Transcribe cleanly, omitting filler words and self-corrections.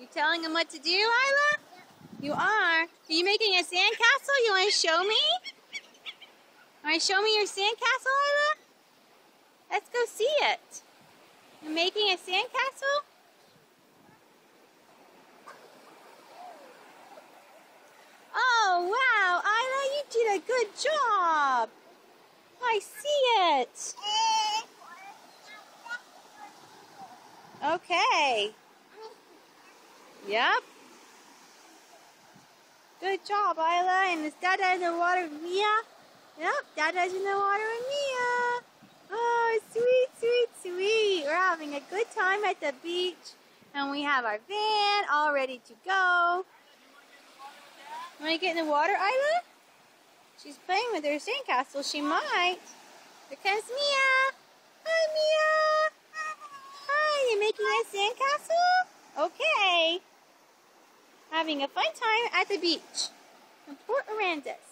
You telling him what to do, Isla? You are. Are you making a sandcastle? You want to show me? Want to show me your sandcastle, Isla? Let's go see it. You're making a sandcastle? Oh, wow, Isla, you did a good job. I see it. Okay. Yep. Good job, Isla. And is Dada in the water with Mia? Yep, Dada's in the water with Mia. Oh, sweet, sweet, sweet. We're having a good time at the beach. And we have our van all ready to go. Want to get in the water, Isla? She's playing with her sandcastle. She might. Here comes Mia. Hi, Mia. Hi, you making a sandcastle? Okay. Having a fun time at the beach in Port Aransas.